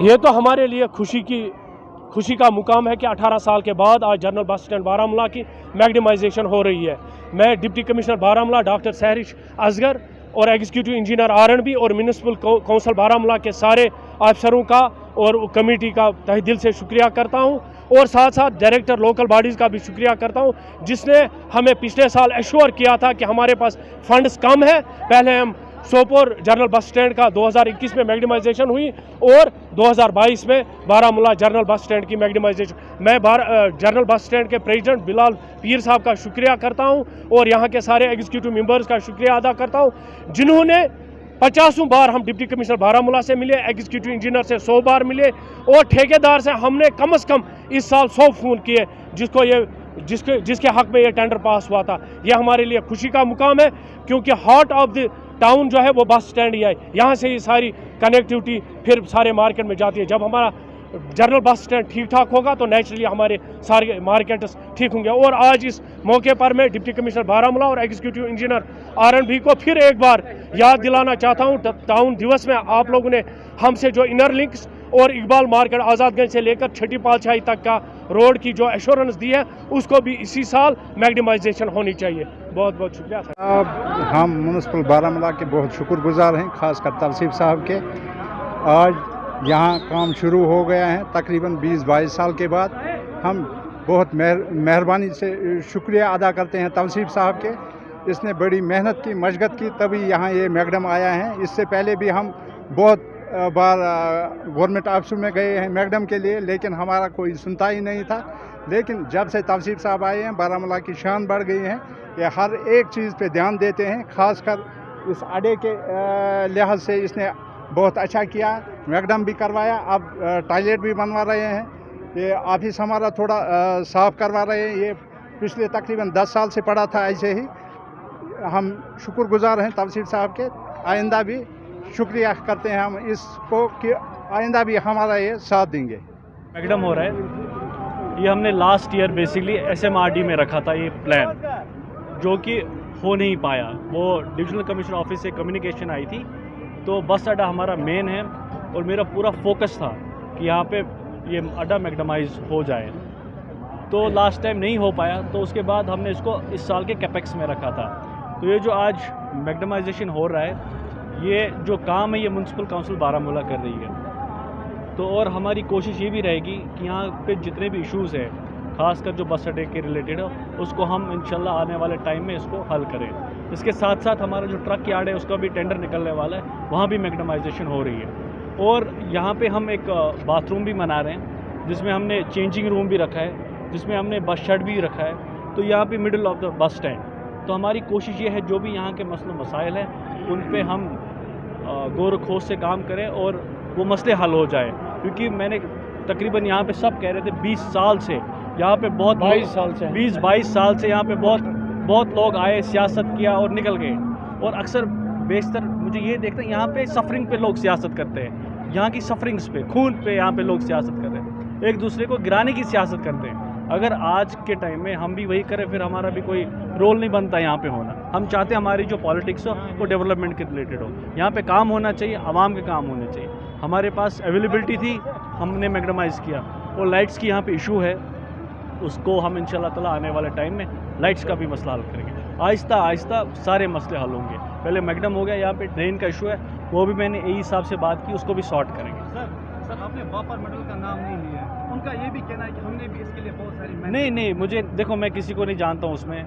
ये तो हमारे लिए खुशी का मुकाम है कि 18 साल के बाद आज जनरल बस स्टैंड बारामूला की मैग्नेमाइजेशन हो रही है। मैं deputy commissioner Baramulla doctor Sehrish Asghar और एग्जीक्यूटिव इंजीनियर आर&बी और म्यूनिसिपल काउंसिल बारामूला के सारे अफसरों का और कमेटी का तहे दिल से शुक्रिया करता हूं और साथ साथ डायरेक्टर लोकल बॉडीज़ का भी शुक्रिया करता हूं जिसने हमें पिछले साल एश्योर किया था कि हमारे पास फंड्स कम है। पहले हम सोपोर जनरल बस स्टैंड का 2021 में मैग्नेमाइजेशन हुई और 2022 में बारामूला जनरल बस स्टैंड की मैग्नेमाइजेशन। मैं जनरल बस स्टैंड के प्रेसिडेंट बिलाल पीर साहब का शुक्रिया करता हूं और यहाँ के सारे एग्जीक्यूटिव मेंबर्स का शुक्रिया अदा करता हूं जिन्होंने 50 बार हम डिप्टी कमिश्नर बारामूला से मिले, एग्जीक्यूटिव इंजीनियर से 100 बार मिले और ठेकेदार से हमने कम से कम इस साल 100 फ़ोन किए जिसके हक में ये टेंडर पास हुआ था। यह हमारे लिए खुशी का मुकाम है क्योंकि हार्ट ऑफ द टाउन जो है वो बस स्टैंड ही है। यहाँ से ही सारी कनेक्टिविटी फिर सारे मार्केट में जाती है। जब हमारा जनरल बस स्टैंड ठीक ठाक होगा तो नेचुरली हमारे सारे मार्केट्स ठीक होंगे। और आज इस मौके पर मैं डिप्टी कमिश्नर बारामूला और एग्जीक्यूटिव इंजीनियर आर&बी को फिर एक बार याद दिलाना चाहता हूँ। टाउन दिवस में आप लोगों ने हमसे जो इनर लिंक्स और इकबाल मार्केट आज़ादगंज से लेकर छठी पातशाही तक का रोड की जो एश्योरेंस दी है उसको भी इसी साल मैग्नेमाइजेशन होनी चाहिए। बहुत बहुत शुक्रिया सर। हम म्यूनिसिपल बारामूला के बहुत शुक्रगुजार हैं, खासकर तलसीफ साहब के। आज यहाँ काम शुरू हो गया है तकरीबन 20-22 साल के बाद। हम बहुत मेहरबानी से शुक्रिया अदा करते हैं तलसीफ साहब के। इसने बड़ी मेहनत की, मशक्क़त की, तभी यहाँ ये मैगडम आया है। इससे पहले भी हम बहुत बार गवर्नमेंट ऑफिस में गए हैं मैगडम के लिए, लेकिन हमारा कोई सुनता ही नहीं था। लेकिन जब से तलसीफ साहब आए हैं बारामूला की शान बढ़ गई है। ये हर एक चीज़ पे ध्यान देते हैं, खासकर इस अड्डे के लिहाज से इसने बहुत अच्छा किया। मैगडम भी करवाया, अब टॉयलेट भी बनवा रहे हैं। ये ऑफिस हमारा थोड़ा साफ़ करवा रहे हैं। ये पिछले तकरीबन 10 साल से पड़ा था ऐसे ही। हम शुक्रगुजार हैं तलसीफ साहब के। आइंदा भी शुक्रिया करते हैं हम इसको कि आइंदा भी हमारा ये साथ देंगे। मैगडम हो रहा है, ये हमने लास्ट ईयर बेसिकली SMRD में रखा था ये प्लान, जो कि हो नहीं पाया। वो डिविजनल कमिश्नर ऑफिस से कम्युनिकेशन आई थी, तो बस अड्डा हमारा मेन है और मेरा पूरा फोकस था कि यहाँ पे ये अड्डा मैगडमाइज हो जाए। तो लास्ट टाइम नहीं हो पाया, तो उसके बाद हमने इसको इस साल के कैपेक्स में रखा था। तो ये जो आज मैगडमाइजेशन हो रहा है, ये जो काम है ये म्यूनसिपल काउंसिल बारामूला कर रही है। तो और हमारी कोशिश ये भी रहेगी कि यहाँ पे जितने भी इश्यूज़ है, खासकर जो बस अड्डे के रिलेटेड है, उसको हम इंशाल्लाह आने वाले टाइम में इसको हल करें। इसके साथ साथ हमारा जो ट्रक यार्ड है उसका भी टेंडर निकलने वाला है, वहाँ भी मैगडमाइजेशन हो रही है। और यहाँ पे हम एक बाथरूम भी बना रहे हैं जिसमें हमने चेंजिंग रूम भी रखा है, जिसमें हमने बस शेड भी रखा है। तो यहाँ पे middle of the bus stand. तो हमारी कोशिश ये है जो भी यहाँ के मसले मसाइल हैं उन पे हम गौर खोज से काम करें और वो मसले हल हो जाए। क्योंकि मैंने तकरीबन यहाँ पे सब कह रहे थे 20 साल से यहाँ पे बहुत 20-22 साल से यहाँ पे बहुत लोग आए, सियासत किया और निकल गए। और अक्सर बेशतर मुझे ये देखते हैं यहाँ पे सफरिंग पे लोग सियासत करते हैं, यहाँ की सफरिंग्स पे, खून पे यहाँ पे लोग सियासत कर रहे हैं, एक दूसरे को गिराने की सियासत करते हैं। अगर आज के टाइम में हम भी वही करें फिर हमारा भी कोई रोल नहीं बनता यहाँ पे होना। हम चाहते हैं हमारी जो पॉलिटिक्स हो वो डेवलपमेंट के रिलेटेड हो, यहाँ पे काम होना चाहिए, आवाम के काम होने चाहिए। हमारे पास अवेलेबिलिटी थी, हमने मैगडमाइज़ किया। और लाइट्स की यहाँ पे इशू है, उसको हम इंशाल्लाह ताला आने वाले टाइम में लाइट्स का भी मसला हल करेंगे। आहिस्ता आहिस्ता सारे मसले हल होंगे। पहले मैगडम हो गया, यहाँ पे ड्रेन का इशू है, वो भी मैंने AE साहब से बात की, उसको भी सॉर्ट करेंगे। सर आपने वापर मेडल का नाम नहीं लिया, उनका ये भी कहना है कि हमने भी इसके लिए बहुत सारी नहीं, मुझे देखो, मैं किसी को नहीं जानता हूँ उसमें।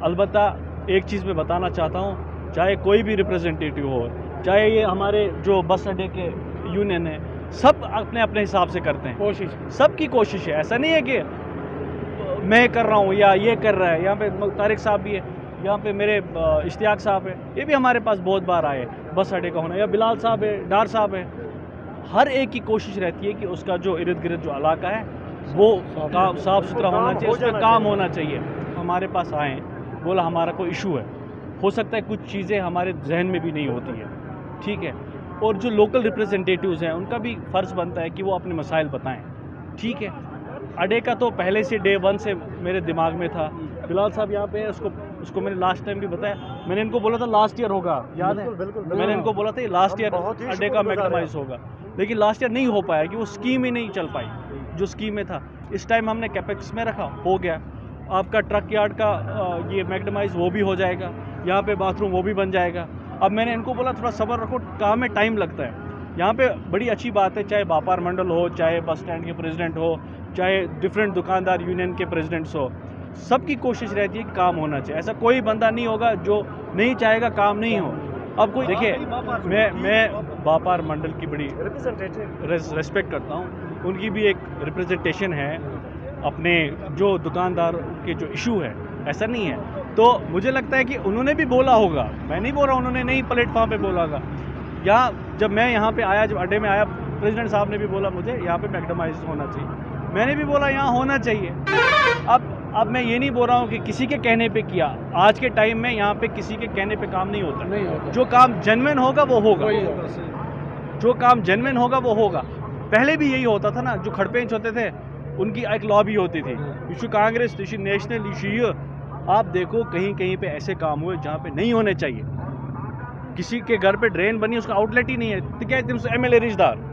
अलबत्ता एक चीज़ मैं बताना चाहता हूँ, चाहे कोई भी रिप्रेजेंटेटिव हो, चाहे ये हमारे जो बस अड्डे के यूनियन है, सब अपने अपने हिसाब से करते हैं। कोशिश सबकी कोशिश है, ऐसा नहीं है कि मैं कर रहा हूँ या ये कर रहा है। यहाँ पे तारिक साहब भी है, यहाँ पे मेरे इश्तियाक साहब है, ये भी हमारे पास बहुत बार आए बस अड्डे का होना, या बिलाल साहब है, डार साहब है। हर एक की कोशिश रहती है कि उसका जो इर्द गिर्द जो इलाका है वो साफ़ सुथरा होना चाहिए, उस पर काम होना चाहिए। हमारे पास आए, बोला हमारा कोई इशू है, हो सकता है कुछ चीज़ें हमारे जहन में भी नहीं होती है, ठीक है। और जो लोकल रिप्रेजेंटेटिव्स हैं उनका भी फ़र्ज़ बनता है कि वो अपने मसाइल बताएं, ठीक है। अड्डे का तो पहले से डे 1 से मेरे दिमाग में था। बिलाल साहब यहाँ पे है, उसको मैंने लास्ट टाइम भी बताया, मैंने इनको बोला था लास्ट ईयर होगा, याद है? मैंने इनको बोला था लास्ट ईयर अड्डे का मैग्नेमाइज होगा, लेकिन लास्ट ईयर नहीं हो पाया कि वो स्कीम ही नहीं चल पाई जो स्कीम में था। इस टाइम हमने कैपेक्स में रखा, हो गया। आपका ट्रक यार्ड का ये मैग्नेमाइज वो भी हो जाएगा, यहाँ पे बाथरूम वो भी बन जाएगा। अब मैंने इनको बोला थोड़ा सब्र रखो, काम में टाइम लगता है। यहाँ पे बड़ी अच्छी बात है, चाहे व्यापार मंडल हो, चाहे बस स्टैंड के प्रेसिडेंट हो, चाहे डिफरेंट दुकानदार यूनियन के प्रेसिडेंट्स हो, सबकी कोशिश रहती है कि काम होना चाहिए। ऐसा कोई बंदा नहीं होगा जो नहीं चाहेगा काम नहीं हो। अब कोई देखिए, मैं व्यापार मंडल की बड़ी रेस्पेक्ट करता हूँ, उनकी भी एक रिप्रेजेंटेशन है अपने जो दुकानदार के जो इशू है, ऐसा नहीं है। तो मुझे लगता है कि उन्होंने भी बोला होगा, मैं नहीं बोल रहा उन्होंने नहीं प्लेटफॉर्म पे बोला होगा। या जब मैं यहाँ पे आया, जब अड्डे में आया, प्रेसिडेंट साहब ने भी बोला मुझे यहाँ पे मैग्नेमाइज होना चाहिए, मैंने भी बोला यहाँ होना चाहिए। अब मैं ये नहीं बोल रहा हूँ कि किसी के कहने पे किया, आज के टाइम में यहाँ पे किसी के कहने पे काम नहीं होता। जो काम जेन्युइन होगा वो होगा, जो काम जेन्युइन होगा वो होगा। पहले भी यही होता था ना, जो खड़पेंच होते थे उनकी एक लॉबी होती थी, issue Congress, issue national, issue ये। आप देखो कहीं कहीं पे ऐसे काम हुए जहाँ पे नहीं होने चाहिए। किसी के घर पे ड्रेन बनी, उसका आउटलेट ही नहीं है, तो क्या MLA रिश्तेदार।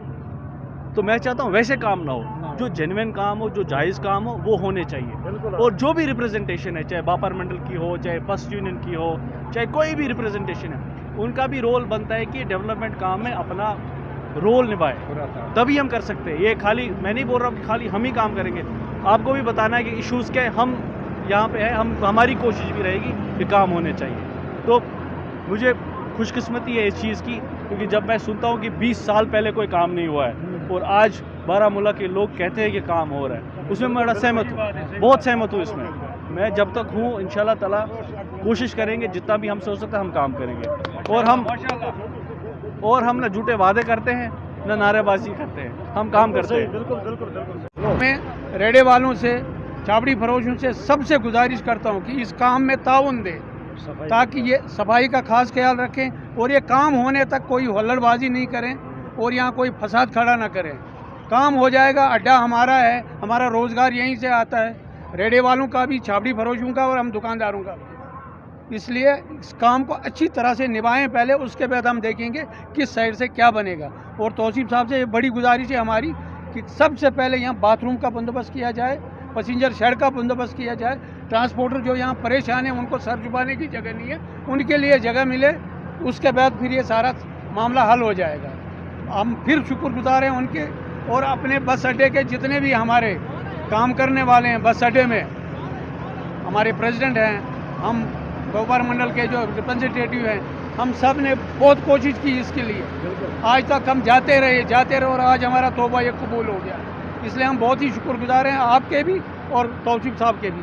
तो मैं चाहता हूँ वैसे काम ना हो, जो जेन्युइन काम हो, जो जायज़ काम हो, वो होने चाहिए। और जो भी रिप्रेजेंटेशन है, चाहे व्यापार मंडल की हो, चाहे बस यूनियन की हो, चाहे कोई भी रिप्रेजेंटेशन है, उनका भी रोल बनता है कि डेवलपमेंट काम में अपना रोल निभाए, तभी हम कर सकते हैं। ये खाली मैं नहीं बोल रहा हूँ कि खाली हम ही काम करेंगे, आपको भी बताना है कि इश्यूज़ के हम यहाँ पे है, हमारी कोशिश भी रहेगी कि काम होने चाहिए। तो मुझे खुशकिस्मती है इस चीज़ की, क्योंकि जब मैं सुनता हूँ कि 20 साल पहले कोई काम नहीं हुआ है और आज बारामूला के लोग कहते हैं कि काम हो रहा है, उसमें मैं बड़ा सहमत हूँ, बहुत सहमत हूँ इसमें। मैं जब तक हूँ इंशाल्लाह ताला कोशिश करेंगे, जितना भी हम सोच सकते हैं हम काम करेंगे। और हम ना झूठे वादे करते हैं, ना नारेबाजी करते हैं, हम काम करते हैं। मैं रेडे वालों से, चाबड़ी फरोशों से सबसे गुजारिश करता हूँ कि इस काम में ताउन दें, ताकि ये सफाई का खास ख्याल रखें और ये काम होने तक कोई हुल्लड़बाजी नहीं करें और यहाँ कोई फसाद खड़ा ना करें। काम हो जाएगा, अड्डा हमारा है, हमारा रोज़गार यहीं से आता है, रेडे वालों का भी, छाबड़ी फरोशों का और हम दुकानदारों का भी। इसलिए इस काम को अच्छी तरह से निभाएं पहले, उसके बाद हम देखेंगे किस साइड से क्या बनेगा। और तौसीफ साहब से ये बड़ी गुजारिश है हमारी कि सबसे पहले यहाँ बाथरूम का बंदोबस्त किया जाए, पैसेंजर शेड का बंदोबस्त किया जाए, ट्रांसपोर्टर जो यहाँ परेशान हैं उनको सर झुकाने की जगह नहीं है, उनके लिए जगह मिले, उसके बाद फिर ये सारा मामला हल हो जाएगा। हम फिर शुक्रगुजार हैं उनके, और अपने बस अड्डे के जितने भी हमारे काम करने वाले हैं बस अड्डे में, हमारे प्रेसिडेंट हैं, हम व्यापार मंडल के जो रिप्रेजेंटेटिव हैं, हम सब ने बहुत कोशिश की इसके लिए। आज तक हम जाते रहे और आज हमारा तौबा ये कबूल हो गया। इसलिए हम बहुत ही शुक्रगुजार हैं आपके भी और तौसीफ साहब के भी।